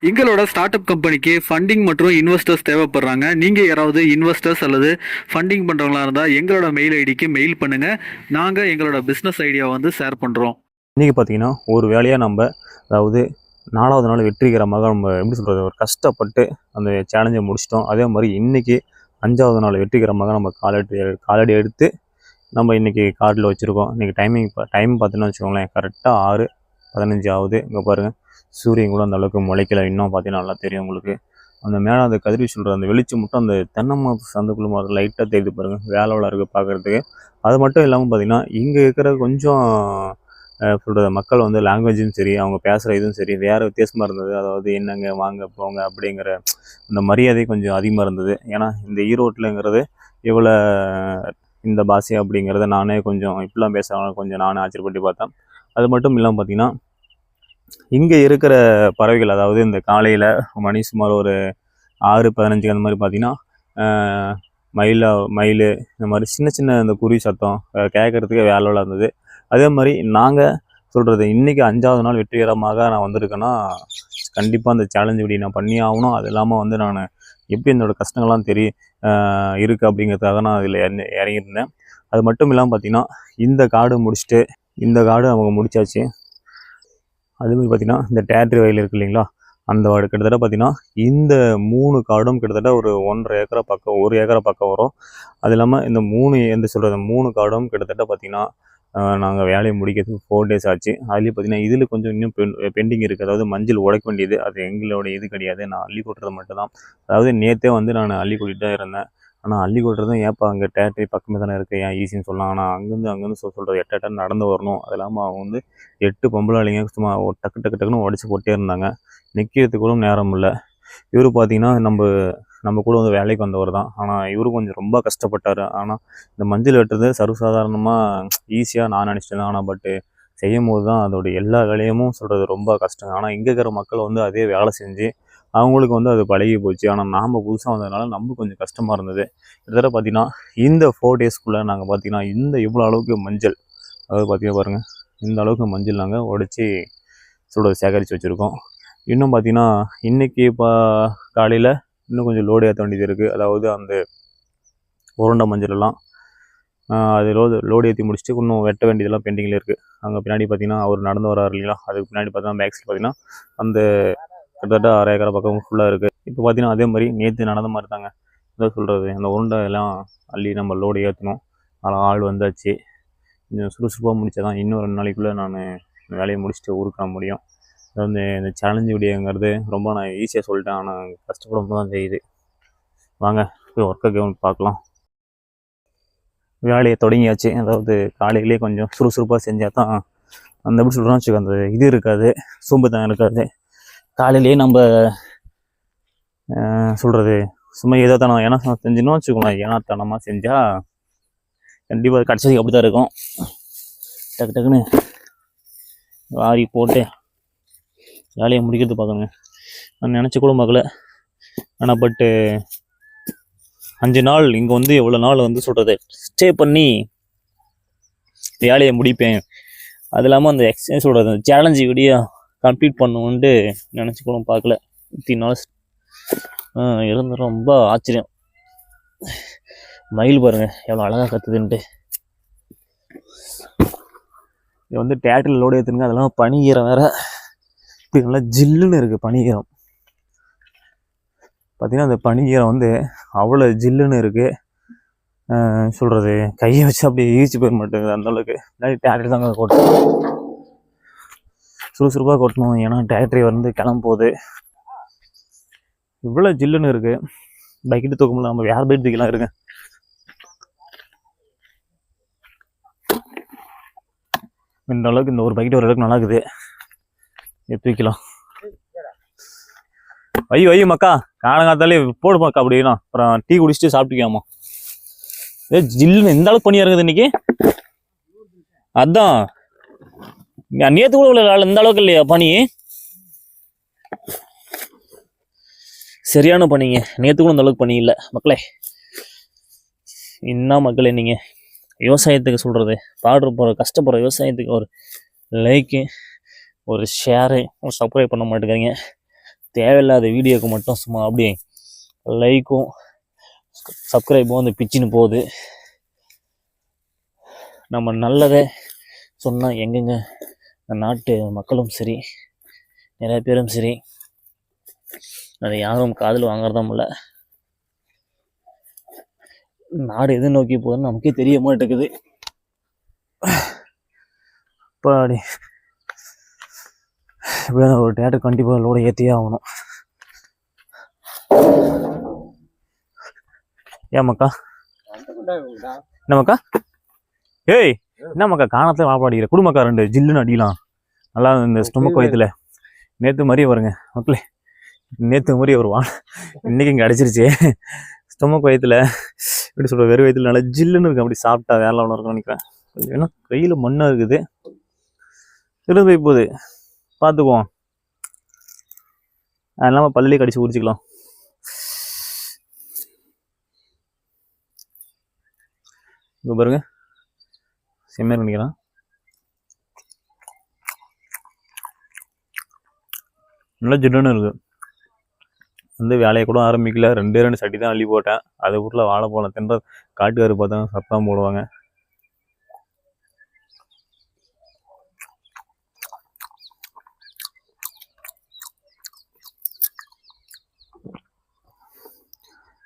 எங்களோட start up கம்பெனிக்கு funding மற்றும் இன்வெஸ்டர்ஸ் தேவைப்படுறாங்க. நீங்கள் யாராவது இன்வெஸ்டர்ஸ் அல்லது ஃபண்டிங் பண்ணுறவங்களா இருந்தால் எங்களோட மெயில் ஐடிக்கு மெயில் பண்ணுங்கள். நாங்கள் எங்களோட பிஸ்னஸ் ஐடியா வந்து ஷேர் பண்ணுறோம். இன்றைக்கி பார்த்தீங்கன்னா ஒரு வேலையாக நம்ம அதாவது 4வது நாள் வெற்றிகரமாக நம்ம எப்படி சொல்கிறது ஒரு கஷ்டப்பட்டு அந்த சேலஞ்சை முடிச்சிட்டோம். அதே மாதிரி இன்றைக்கி 5வது நாள் வெற்றிகரமாக நம்ம காலடி எடுத்து நம்ம இன்றைக்கி கார்டில் வச்சுருக்கோம். இன்றைக்கி டைம் பார்த்தீங்கன்னா வச்சுக்கோங்களேன், கரெக்டாக 6:15 ஆகுது. இங்கே பாருங்கள், சூரியன் கூட அந்த அளவுக்கு முளைக்கல. இன்னும் பார்த்தீங்கன்னா நல்லா தெரியும் உங்களுக்கு. அந்த மேலே அந்த கதிர்வீச்சு சொல்கிற அந்த வெளிச்சம் மட்டும் அந்த தென்னை மரத்து சந்துக்குள்ள மாதிரி லைட்டாக தெரியுது பாருங்கள், வேலைவில் இருக்குது பார்க்குறதுக்கு. அது மட்டும் இல்லாமல் பார்த்திங்கன்னா இங்கே இருக்கிற கொஞ்சம் சொல்கிறது மக்கள் வந்து லாங்குவேஜும் சரி, அவங்க பேசுகிற இதுவும் சரி வேறு வித்தியாசமாக இருந்தது. அதாவது என்னங்க வாங்க போங்க அப்படிங்கிற அந்த மரியாதை கொஞ்சம் அதிகமாக இருந்தது. ஏன்னா இந்த ஈரோட்டில்ங்கிறது இவ்வளோ இந்த பாஷை அப்படிங்கிறத நானே கொஞ்சம் இப்படிலாம் பேசுகிறாங்க கொஞ்சம் நானே ஆச்சரியப்பட்டு பார்த்தேன். அது மட்டும் இல்லாமல் பார்த்திங்கன்னா இங்கே இருக்கிற பறவைகள், அதாவது இந்த காலையில் மணி சுமார் ஒரு 6:15 அந்த மாதிரி பார்த்திங்கன்னா மயில் இந்த மாதிரி சின்ன சின்ன இந்த குருவி சத்தம் கேட்குறதுக்கே வேலையில் இருந்தது. அதே மாதிரி நாங்கள் சொல்கிறது இன்றைக்கி 5வது நாள் வெற்றிகரமாக நான் வந்திருக்கேன்னா கண்டிப்பாக அந்த சேலஞ்சு இப்படி நான் பண்ணி ஆகணும். அது இல்லாமல் வந்து நான் எப்படி என்னோடய கஷ்டங்கள்லாம் இருக்குது அப்படிங்கிறதுக்காக நான் அதில் இறங்கியிருந்தேன். அது மட்டும் இல்லாமல் பார்த்திங்கன்னா இந்த காடு முடிச்சுட்டு இந்த காடு அவங்க முடித்தாச்சு. அதுமாதிரி பார்த்திங்கன்னா இந்த டேட்ரி வயல் இருக்குது இல்லைங்களா, அந்த வார்டு கிட்டத்தட்ட பார்த்திங்கன்னா இந்த 3 காடும் கிட்டத்தட்ட ஒரு 1.5 ஏக்கரா பக்கம் 1 ஏக்கரா பக்கம் வரும். அது இல்லாமல் இந்த 3 காடும் கிட்டத்தட்ட பார்த்திங்கன்னா நாங்கள் வேலையை முடிக்கிறதுக்கு 4 டேஸ் ஆச்சு. அதுலேயும் பார்த்திங்கன்னா இதில் கொஞ்சம் இன்னும் பெண்டிங் இருக்குது. அதாவது மஞ்சள் உடைக்க வேண்டியது, அது எங்களோட இது கிடையாது, நான் அள்ளி கொட்டுறது மட்டும்தான். அதாவது நேற்றே வந்து நான் அள்ளி கொட்டிட்டு தான் இருந்தேன். ஆனால் அள்ளி கொட்டுறதும் ஏன்ப்பா அங்கே டேட்ரி பக்கமே தானே இருக்குது, ஏன் ஈஸின்னு சொல்லலாம். ஆனால் அங்கேருந்து சொல்கிறது 8 நடந்து வரணும். அது இல்லாமல் அவங்க வந்து 8 பொம்பளைங்க சும்மா டக்குன்னு உடச்சி போட்டே இருந்தாங்க. நிற்கிறதுக்கு கூட நேரம் இல்லை. இவர் பார்த்திங்கன்னா நம்ம கூட வந்து வேலைக்கு வந்தவர் தான். ஆனால் இவரும் கொஞ்சம் ரொம்ப கஷ்டப்பட்டார். ஆனால் இந்த மஞ்சள் வெட்டுறது சர்வசாதாரணமாக ஈஸியாக நான் நினச்சிட்டேன். ஆனால் பட்டு செய்யும் போது தான் அதோடைய எல்லா வேலையும் சொல்கிறது ரொம்ப கஷ்டம். ஆனால் இங்கே இருக்கிற மக்கள் வந்து அதே வேலை செஞ்சு அவங்களுக்கு வந்து அது பழகி போச்சு. ஆனால் நாம் புதுசாக வந்ததுனால நமக்கு கொஞ்சம் கஷ்டமாக இருந்தது. கிட்டத்தட்ட பார்த்திங்கன்னா இந்த 4 டேஸ்க்குள்ளே நாங்கள் பார்த்திங்கன்னா இவ்வளோ அளவுக்கு மஞ்சள், அதாவது பார்த்திங்கன்னா பாருங்கள், இந்த அளவுக்கு மஞ்சள் நாங்கள் உடச்சி சொல்கிறது சேகரித்து வச்சுருக்கோம். இன்னும் பார்த்திங்கன்னா இன்றைக்கி இப்போ காலையில் இன்னும் கொஞ்சம் லோடு ஏற்ற வேண்டியது இருக்குது. அதாவது அந்த உருண்டை மஞ்சளெல்லாம் அது லோடு ஏற்றி முடிச்சுட்டு இன்னும் வெட்ட வேண்டியதெல்லாம் பெண்டிங்கில் இருக்குது. அங்கே பின்னாடி பார்த்திங்கன்னா அவர் நடந்து வராரு இல்லைங்களா, அதுக்கு பின்னாடி பார்த்தீங்கன்னா பேக் சைடு பார்த்திங்கன்னா அந்த கிட்டத்தட்ட 1/2 ஏக்கரா பக்கம் ஃபுல்லாக இருக்குது. இப்போ பார்த்திங்கன்னா அதே மாதிரி நேற்று நடந்த மாதிரி தாங்க. இதை சொல்கிறது அந்த உருண்டை எல்லாம் அள்ளி நம்ம லோடு ஏற்றணும். அதனால் ஆள் வந்தாச்சு. கொஞ்சம் சுறுசுறுப்பாக முடித்தா தான் இன்னும் 2 நாளைக்குள்ளே நான் வேலையை முடிச்சுட்டு ஊருக்கு நான் முடியும். அதாவது இந்த சேலஞ்சு வீடியோங்கிறது ரொம்ப நான் ஈஸியாக சொல்லிட்டேன், ஆனால் கஷ்டப்படும் தான் செய்யுது. வாங்க போய் ஒர்க்கை பார்க்கலாம். வேலையை தொடங்கியாச்சு. அதாவது காலையிலே கொஞ்சம் சுறுசுறுப்பாக செஞ்சால் தான் அந்த எப்படி சொல்கிறோன்னு வச்சுக்கோ, அந்த இது இருக்காது, சோம்பேறித்தனம் இருக்காது. காலையிலேயே நம்ம சொல்கிறது சும்மா ஏதோ தனம் ஏன்னா செஞ்சுன்னு வச்சுக்கோங்களேன், ஏனாத்தனமாக செஞ்சால் கண்டிப்பாக கடைசிக்கு அப்படி தான் இருக்கும். டக்குன்னு வாரி போட்டு வேலையை முடிக்கிறது பார்க்கணுங்க. நான் நினச்சி கூட பார்க்கல. ஆனால் பட்டு 5 நாள் இங்கே வந்து எவ்வளோ நாள் வந்து சொல்கிறது ஸ்டே பண்ணி வேலையை முடிப்பேன். அது இல்லாமல் அந்த எக்ஸ்சேஞ்ச் சொல்கிறது சேலஞ்சு வீடியோ கம்ப்ளீட் பண்ணுவோன்ட்டு நினச்சி கூட பார்க்கல. 15 நாள் இருந்து ரொம்ப ஆச்சரியம். மயில் பாருங்கள் எவ்வளோ அழகாக கற்றுதுன்ட்டு. இது வந்து டேட்டில் லோடு ஏற்றுங்க. அதெல்லாம் பனிஈரம் வேறு, இப்போ நல்லா ஜில்லுன்னு இருக்குது பனிஈரம். பார்த்திங்கன்னா அந்த பனிஈரம் வந்து அவ்வளோ ஜில்லுன்னு இருக்குது. சொல்கிறது கையை வச்சு அப்படியே ஈர்ச்சி போயிட மாட்டேங்குது அந்தளவுக்கு. முன்னாடி டேக்டரி தாங்க கொட்டணும், சுறுசுறுப்பாக கொட்டணும். ஏன்னா டேக்டரி வந்து கிளம்போது இவ்வளோ ஜில்லுன்னு இருக்குது. பைக்கிட்டு தூக்க முடியல, நம்ம வேறு பைக் தூக்கலாம் இருக்கு. இந்த அளவுக்கு இந்த ஒரு பைக்கிட்டு ஓரளவுக்கு நல்லா இருக்குது, தூக்கலாம். வை மக்கா, காலங்காத்தாலே போடு மக்கா அப்படின்னா. அப்புறம் டீ குடிச்சிட்டு சாப்பிட்டுக்காமா. ஜில்லுன்னு இந்த அளவுக்கு பனியா இருக்குது இன்னைக்கு. அதான் நேற்று கூட இந்த அளவுக்கு இல்லையா பனி, சரியான பனிங்க. நேற்று கூட இந்த அளவுக்கு பனி இல்லை மக்களே. என்ன மக்களே, நீங்கள் விவசாயத்துக்கு சொல்கிறது பாடுற கஷ்டப்படுற விவசாயத்துக்கு ஒரு லைக்கு, ஒரு ஷேரு, ஒரு சப்ஸ்கிரைப் பண்ண மாட்டேங்கிறீங்க. தேவையில்லாத வீடியோக்கு மட்டும் சும்மா அப்படியே லைக்கும் சப்ஸ்கிரைபும் வந்து பிச்சுன்னு போகுது. நம்ம நல்லதை சொன்னால் எங்கெங்க நாட்டு மக்களும் சரி நிறைய பேரும் சரி அதை யாரும் காதில் வாங்குறதும் இல்லை. நாடு எது நோக்கி போகுதுன்னு நமக்கே தெரிய மாட்டேங்குது. பாடி இப்படி ஒரு டேட்டர் கண்டிப்பாக லோட ஏற்றியே ஆகணும். ஏன் மக்கா என்ன மக்கா? ஏய் என்ன மக்கா காணத்துல வாப்பா அடிக்கிற? குடும்பக்கா 2 ஜில்லுன்னு அடிக்கலாம் நல்லா இந்த ஸ்டொமக் வயத்துல. நேற்று மாதிரியே வருங்க மக்களே, நேற்று மாதிரியே வருவான். இன்னைக்கு இங்கே அடிச்சிருச்சு ஸ்டொமக் வயத்துல. எப்படி சொல்ற, வெறும் வயத்துல நல்லா ஜில்லுன்னு இருக்கு. அப்படி சாப்பிட்டா வேலை ஒன்று இருக்குன்னு நினைக்கிறேன். ஏன்னா கையில் மண்ணாக இருக்குது, திரும்ப போய் போகுது, பார்த்துக்குவோம். அது இல்லாமல் பல்லிலே கடிச்சு உரிச்சிக்கலாம். இங்கே பாருங்க செம்மையாக நினைக்கிறேன். நல்லா ஜில்லுன்னு இருக்கு. வந்து வேலையை கூட ஆரம்பிக்கல, 2 சட்டி தான் அள்ளி போட்டேன். அது ஊரில் வாழை போகலாம் தின்ற காட்டுக்காரு பார்த்தா சத்தம் போடுவாங்க.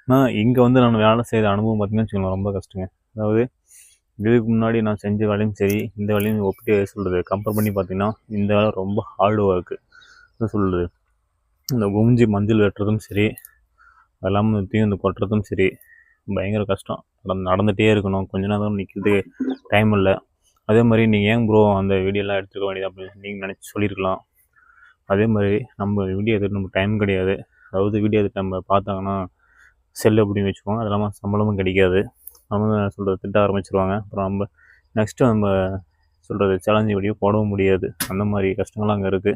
ஆனால் இங்கே வந்து நான் வேலை செய்த அனுபவம் பார்த்தீங்கன்னு வச்சுக்கோங்களேன் ரொம்ப கஷ்டங்க. அதாவது இதுக்கு முன்னாடி நான் செஞ்ச வேலையும் சரி இந்த வேலையும் ஒப்பிட்டு சொல்கிறது கம்பேர் பண்ணி பார்த்தீங்கன்னா இந்த வேலை ரொம்ப ஹார்டு ஒர்க்கு. என்ன சொல்கிறது, இந்த குமிஞ்சி மஞ்சள் வெட்டுறதும் சரி அதெல்லாம் இந்த கொட்டுறதும் சரி பயங்கர கஷ்டம். நடந்துகிட்டே இருக்கணும், கொஞ்ச நேரம் நிற்கிறதுக்கு டைம் இல்லை. அதே மாதிரி நீங்கள் ஏன் ப்ரோ அந்த வீடியோலாம் எடுத்துக்க வேண்டியது அப்படின்னு நீங்கள் நினச்சி சொல்லியிருக்கலாம். அதே மாதிரி நம்ம வீடியோ எடுத்து நம்ம டைம் கிடையாது. அதாவது வீடியோ எடுத்து நம்ம பார்த்தாங்கன்னா செல்லு அப்படின்னு வச்சுக்கோங்க, அது இல்லாமல் சம்பளமும் கிடைக்காது. நம்ம சொல்கிறது திட்ட ஆரம்பிச்சிருவாங்க. அப்புறம் நம்ம நெக்ஸ்ட்டு நம்ம சொல்கிறது சேலஞ்சு வீடியோ போடவும் முடியாது. அந்த மாதிரி கஷ்டங்கள்லாம் அங்கே இருக்குது.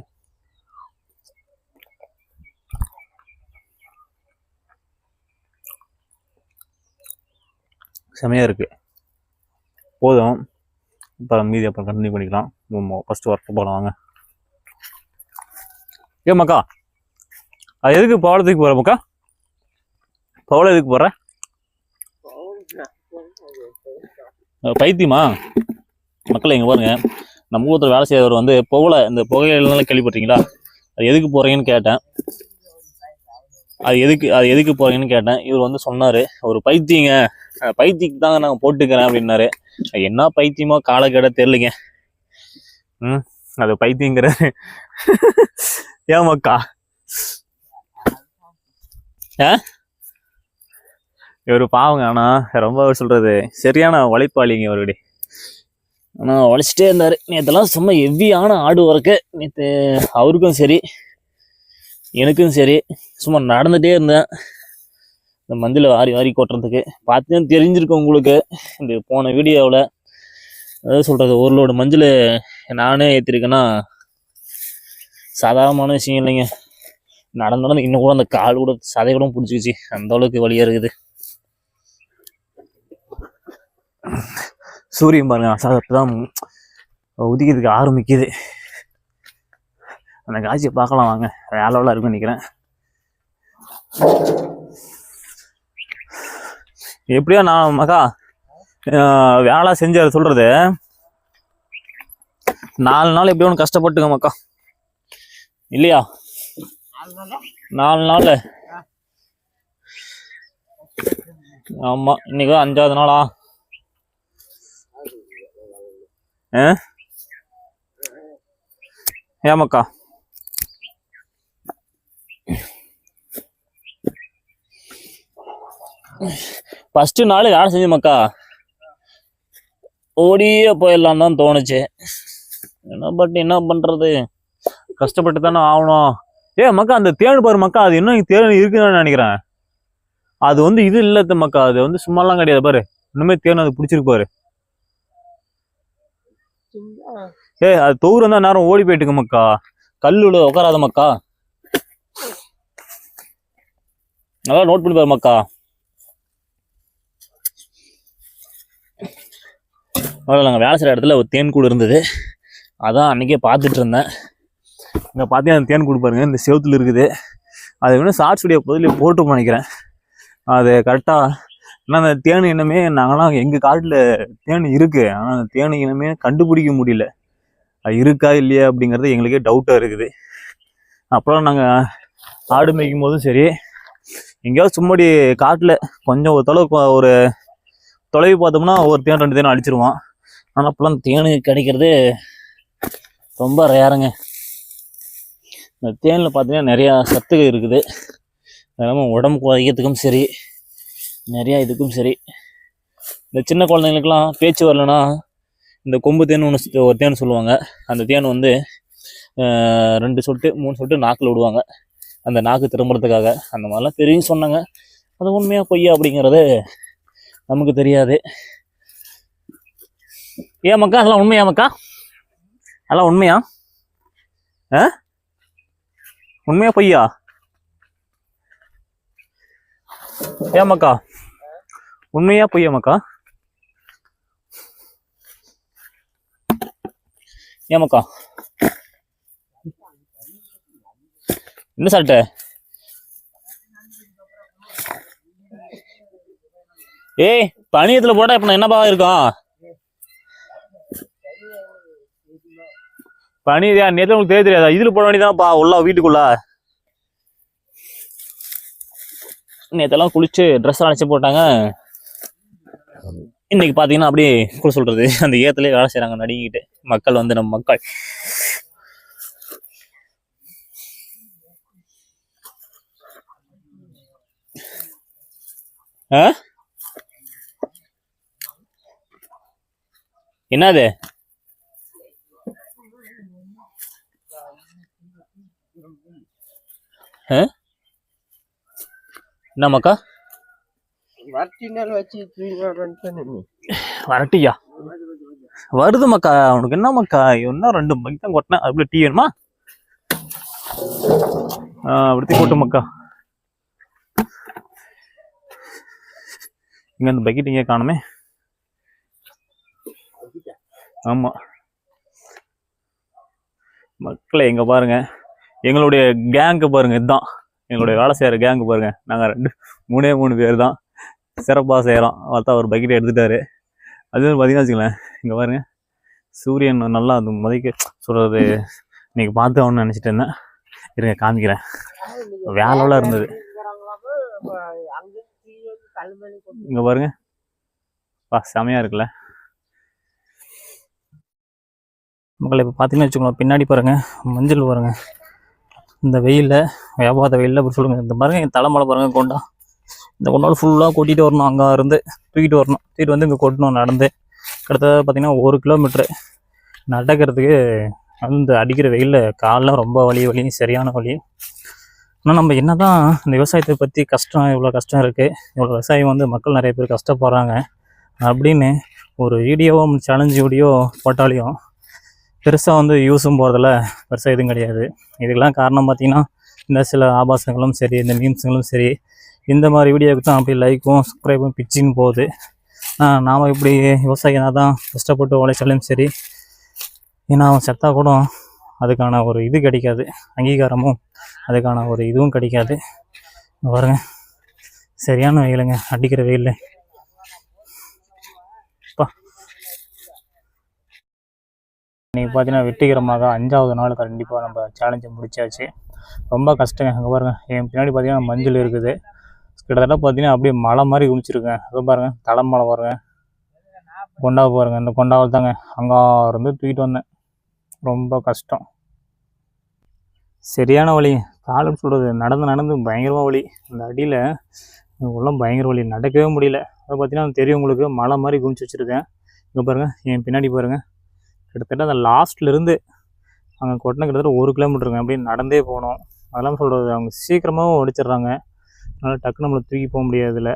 செமையாக இருக்குது. போதும், அப்புறம் மீதி அப்புறம் கண்டினியூ பண்ணிக்கலாம். ஃபஸ்ட்டு ஒர்க்கு போகலாம் வாங்க. ஏ மக்கா, அது எதுக்கு பவளத்துக்கு போகிற மக்கா? பவளம் எதுக்கு போகிற? பைத்தியமா மக்களை இங்கே பாருங்க, நம்ம ஊரில் வேலை செய்யறவர் வந்து இந்த புகையிலாம் கேள்விப்பட்டீங்களா? அது எதுக்கு போகிறீங்கன்னு கேட்டேன். அது எதுக்கு போகிறீங்கன்னு கேட்டேன். இவர் வந்து சொன்னார், ஒரு பைத்தியங்க, பைத்தியக்கு தாங்க நாங்கள் போட்டுக்கிறேன் அப்படின்னாரு. என்ன பைத்தியமோ காலக்கேட தெரியலைங்க. அது பைத்தியங்கிறாரு. ஏன் மக்கா? இவர் பாவங்க, ஆனால் ரொம்ப சொல்கிறது சரியான உழைப்பாளிங்க அவருடைய. ஆனால் உழைச்சிட்டே இருந்தார். நேற்றுலாம் சும்மா ஹெவியான ஆடு ஒர்க்கு. நேற்று அவருக்கும் சரி எனக்கும் சரி சும்மா நடந்துகிட்டே இருந்தேன் இந்த மந்தில் வாரி கொட்டுறதுக்கு. பார்த்து தெரிஞ்சிருக்கோம் உங்களுக்கு இந்த போன வீடியோவில். அதாவது சொல்கிறது, ஒரு லோடு மஞ்சள் நானே ஏற்றிருக்கேன்னா சாதாரணமான விஷயம் இல்லைங்க. நடந்து இன்னும் கூட அந்த கால் கூட சதை கூட பிடிச்சிக்கிச்சு, அந்த அளவுக்கு வலியாக இருக்குது. சூரியன் பாருங்க அசாதத்தான் உதிக்கிறதுக்கு ஆரம்பிக்குது. அந்த காட்சியை பார்க்கலாம் வாங்க, வேலைலாம் இருக்குன்னு நினைக்கிறேன். எப்படியோ நான் மக்கா வேலை செஞ்சு சொல்றது 4 நாள் எப்படியோ ஒன்று கஷ்டப்பட்டுங்க மக்கா, இல்லையா? 4 நாள். ஆமா, இன்னைக்கு 5ஆவது நாளா? ஏமாக்கா ஃபஸ்ட்டு நாள் வேலை செஞ்சோமாக்கா ஓடியே போயிடலாம் தான் தோணுச்சு. என்ன பண்ணுறது, கஷ்டப்பட்டு தானே ஆகணும். மக்கா அந்த தேன் பாரு மக்கா, அது இன்னும் தேன் இருக்குன்னு நினைக்கிறேன். அது வந்து இது இல்லத்த மக்கா, அது வந்து சும்மாலாம் கிடையாது பாரு, இன்னுமே தேன் அது பிடிச்சிருக்கு பாரு. அது தூரம் தான் நேரம் ஓடி போயிட்டுங்க மக்கா, கல்லுல உட்காராத மக்கா. நல்லா நோட் பண்ணி பாரு மக்கா. நாங்கள் வேலை செய்கிற இடத்துல ஒரு தேன் கூடு இருந்தது, அதான் அன்றைக்கே பார்த்துட்டு இருந்தேன். இங்கே பார்த்தீங்கன்னா அந்த தேன் கூடு பாருங்க, இந்த செவத்துல இருக்குது. அது வேணும் ஷார்ட்ஸ் வீடியோ பதில் போட்டு நினைக்கிறேன். அது கரெக்டாக ஆனால் அந்த தேனு இனமே நாங்களாம் எங்கள் காட்டில் தேனு இருக்குது, ஆனால் அந்த தேனு இனமே கண்டுபிடிக்க முடியல. அது இருக்கா இல்லையா அப்படிங்கிறது எங்களுக்கே டவுட்டாக இருக்குது. அப்புறம் நாங்கள் ஆடு மேய்க்கும் போதும் சரி, எங்கேயாவது சும்மாடி காட்டில் கொஞ்சம் ஒரு தொலைவு பார்த்தோம்னா ஒரு தேன் 2 தேன் அடிச்சிருவான். ஆனால் அப்போலாம் தேனு கிடைக்கிறது ரொம்ப ரேருங்க. இந்த தேனில் பார்த்தீங்கன்னா நிறையா சத்துகள் இருக்குது. அது இல்லாமல் உடம்பு குறைக்கிறதுக்கும் சரி, நிறையா இதுக்கும் சரி. இந்த சின்ன குழந்தைங்களுக்கெல்லாம் பேச்சு வரலன்னா இந்த கொம்பு தேன் ஒரு தேன் சொல்லுவாங்க. அந்த தேன் வந்து 2 சொட்டு 3 சொட்டு நாக்கில் விடுவாங்க, அந்த நாக்கு திரும்புறதுக்காக. அந்த மாதிரிலாம் தெரியும் சொன்னாங்க. அது உண்மையா பொய்யா அப்படிங்கிறது நமக்கு தெரியாது. ஏன் மக்கா அதெல்லாம் உண்மையா மக்கா? அதெல்லாம் உண்மையா? உண்மையா பொய்யா? ஏன் மக்கா உண்மையா பொய்யா மக்கா? ஏன் மக்கா என்ன சாப்பிட்ட? ஏய் பனியத்துல போட்டா இப்ப என்னப்பா இருக்கும்? பனியா நேற்று உங்களுக்கு தெரியாதா? இதுல போட வேண்டியதான்ப்பா உள்ள வீட்டுக்குள்ள. நேற்றெல்லாம் குளிச்சு ட்ரெஸ் அணைச்சி போட்டாங்க. இன்னைக்கு பாத்தீங்கன்னா அப்படியே கூட சொல்றது அந்த ஏத்துலயே வேலை செய்யறாங்க நடிக்கிட்டு மக்கள் வந்து நம்ம மக்கள். என்னது என்ன மக்கா? வரட்டியா வருது மக்கா? உனக்கு என்ன மக்கா? இன்னும் 2 பைக் தான் கொட்டினேன். அதுக்குள்ள டீ வேணுமா? அப்படி போட்டு மக்கா. இங்க அந்த பக்கெட் இங்கே காணுமே. ஆமா மக்களை எங்க பாருங்க, எங்களுடைய கேங்கு பாருங்க. இதுதான் எங்களுடைய வேலை செய்யற கேங்கு பாருங்க. நாங்க 3 பேர் தான் சிறப்பாக செய்கிறோம். பார்த்தா ஒரு பக்கெட்டை எடுத்துட்டாரு. அது பார்த்தீங்கன்னா வச்சுங்களேன், இங்கே பாருங்க சூரியன் நல்லா அந்த மதிக்க சொல்கிறது இன்னைக்கு பார்த்து அவனு நினச்சிட்டு இருந்தேன். இருங்க காமிக்கிறேன். வேலைலாம் இருந்தது. இங்கே பாருங்க செமையாக இருக்குல்ல மக்களை. இப்போ பார்த்தீங்கன்னு வச்சுக்கோங்களேன், பின்னாடி பாருங்கள் மஞ்சள் பாருங்கள். இந்த வெயிலில் வியாபார வெயிலில் அப்படி சொல்லுங்கள். இந்த பாருங்கள் என் தலைமலை பாருங்கள் கொண்டா. இந்த கொண்டால் ஃபுல்லாக கொட்டிகிட்டு வரணும், அங்கே இருந்து தூக்கிட்டு வரணும். தூக்கிட்டு வந்து இங்கே கொட்டணும் நடந்து. கிட்டத்தட்ட பார்த்தீங்கன்னா 1 கிலோமீட்ரு நடக்கிறதுக்கு. அது இந்த அடிக்கிற வெயிலில் காலில் ரொம்ப வலி சரியான வலி. ஆனால் நம்ம என்ன தான் இந்த விவசாயத்தை பற்றி கஷ்டம், இவ்வளோ கஷ்டம் இருக்குது, இவ்வளோ விவசாயம் வந்து மக்கள் நிறைய பேர் கஷ்டப்படுறாங்க அப்படின்னு ஒரு வீடியோவோ சேலஞ்ச் வீடியோ போட்டாலையும் பெருசாக வந்து யூஸும் போகிறதில்ல, பெருசாக எதுவும் கிடையாது. இதுக்கெல்லாம் காரணம் பார்த்திங்கன்னா இந்த சில ஆபாசங்களும் சரி, இந்த மீம்ஸுங்களும் சரி, இந்த மாதிரி வீடியோவுக்கு தான் அப்படி லைக்கும் சப்ஸ்கிரைபும் பிச்சின்னு போகுது. நாம் இப்படி விவசாயினா தான் கஷ்டப்பட்டு உழைச்சாலும் சரி, ஏன்னா அவன் செத்தா கூட அதுக்கான ஒரு இது கிடைக்காது, அங்கீகாரமும் அதுக்கான ஒரு இதுவும் கிடைக்காது. பாருங்க சரியான வெயிலுங்க, அடிக்கிற வெயிலில். இன்றைக்கி பார்த்தீங்கன்னா வெற்றிகரமாக 5வது நாள் கண்டிப்பாக நம்ம சேலஞ்சை முடிச்சாச்சு. ரொம்ப கஷ்டங்க. அங்கே பாருங்கள் என் பின்னாடி பார்த்தீங்கன்னா மஞ்சள் இருக்குது. கிட்டத்தட்ட பார்த்தீங்கன்னா அப்படியே மலை மாதிரி குமிச்சிருக்கேன். அதை பாருங்கள் தலைமலை பாருங்கள், கொண்டாவை பாருங்கள். இந்த கொண்டாவை தாங்க அங்கே இருந்து தூக்கிட்டு வந்தேன். ரொம்ப கஷ்டம், சரியான வலி. காலம் சொல்கிறது நடந்து பயங்கரமாக வலி. அந்த அடியில் உள்ளே பயங்கர வலி, நடக்கவே முடியல. அதை பார்த்தீங்கன்னா தெரியும் உங்களுக்கு, மலை மாதிரி குமிச்சு வச்சுருக்கேன். இங்கே பாருங்கள் என் பின்னாடி பாருங்கள், கிட்டத்தட்ட அந்த லாஸ்ட்லேருந்து அங்கே கொட்டின கிட்டத்தட்ட 1 கிலோமீட்டருங்க. அப்படியே நடந்தே போகணும். அதெல்லாம் சொல்கிறது அவங்க சீக்கிரமாகவும் ஒடிச்சிட்றாங்க. அதனால் டக்குன்னு நம்மளை தூக்கி போக முடியாதுல்ல.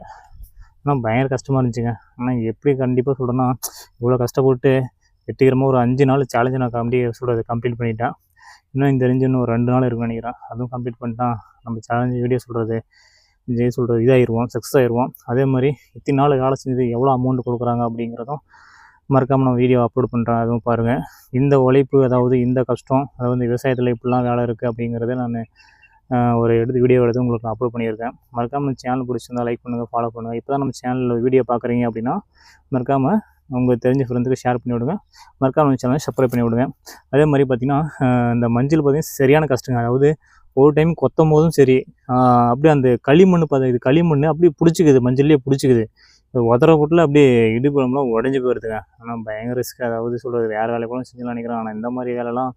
ஆனால் பயங்கர கஷ்டமாக இருந்துச்சுங்க. ஆனால் எப்படி கண்டிப்பாக சொல்கிறேன்னா, இவ்வளோ கஷ்டப்பட்டு வெற்றிகரமாக ஒரு 5 நாள் சேலஞ்சு நான் கம்ப்ளீட் பண்ணிட்டேன். இன்னும் இந்த இன்னும் ஒரு 2 நாள் இருக்குன்னு நினைக்கிறேன். அதுவும் கம்ப்ளீட் பண்ணிட்டா நம்ம சேலஞ்சு வீடியோ இதாகிடுவோம், சக்ஸஸ் ஆகிடுவோம். அதே மாதிரி இத்தனை நாள் வேலை செஞ்சது எவ்வளோ அமௌண்ட் கொடுக்குறாங்க அப்படிங்கிறதும் மறக்காமல் நான் வீடியோ அப்லோட் பண்ணுறேன். அதுவும் பாருங்கள். இந்த உழைப்பு, அதாவது இந்த கஷ்டம், அதாவது இந்த விவசாயத்தில் இப்படிலாம் வேலை இருக்குது அப்படிங்கிறத நான் ஒரு வீடியோ எடுத்து உங்களுக்கு நான் அப்லோட் பண்ணியிருக்கேன். மறக்காமல் நம்ம சேனல் பிடிச்சிருந்தா லைக் பண்ணுங்கள், ஃபாலோ பண்ணுங்கள். இப்போ தான் நம்ம சேனலில் வீடியோ பார்க்குறீங்க அப்படின்னா மறக்காமல் உங்களுக்கு தெரிஞ்ச ஃப்ரெண்டுக்கு ஷேர் பண்ணி விடுங்க. மறக்காமல் நம்ம சேனலை சப்ஸ்கிரைப் பண்ணி விடுங்க. அதே மாதிரி பார்த்திங்கன்னா இந்த மஞ்சள் பார்த்திங்கன்னா சரியான கஷ்டங்க. அதாவது ஒரு டைம் கொத்தும் போதும் சரி அப்படியே அந்த களிமண் இது களிமண் அப்படியே பிடிச்சிக்குது, மஞ்சள்லேயே பிடிச்சிக்குது. உதற போட்டில் அப்படியே இடுப்புலாம் உடஞ்சி போயிடுதுங்க. ஆனால் பயங்கர ரிஸ்க். அதாவது சொல்கிறது வேறு வேலை கூட செஞ்சுலாம் நினைக்கிறேன். ஆனால் இந்த மாதிரி வேலைலாம்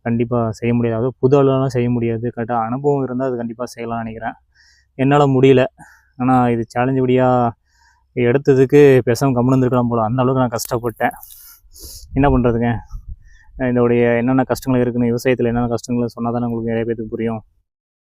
கண்டிப்பாக செய்ய முடியாது. அதாவது புது ஆளுலாம் செய்ய முடியாது. கரெக்டாக அனுபவம் இருந்தால் அது கண்டிப்பாக செய்யலாம்னு நினைக்கிறேன். என்னால் முடியல. ஆனால் இது சேலஞ்சு படியாக எடுத்ததுக்கு பேசாமல் கம்முன்னு இருந்திருக்கலாம் போல். அந்த அளவுக்கு நான் கஷ்டப்பட்டேன். என்ன பண்ணுறதுங்க, இதோடைய என்னென்ன கஷ்டங்கள் இருக்குதுன்னு, விவசாயத்தில் என்னென்ன கஷ்டங்கள் சொன்னால் தானே உங்களுக்கு நிறைய பேருக்கு புரியும்.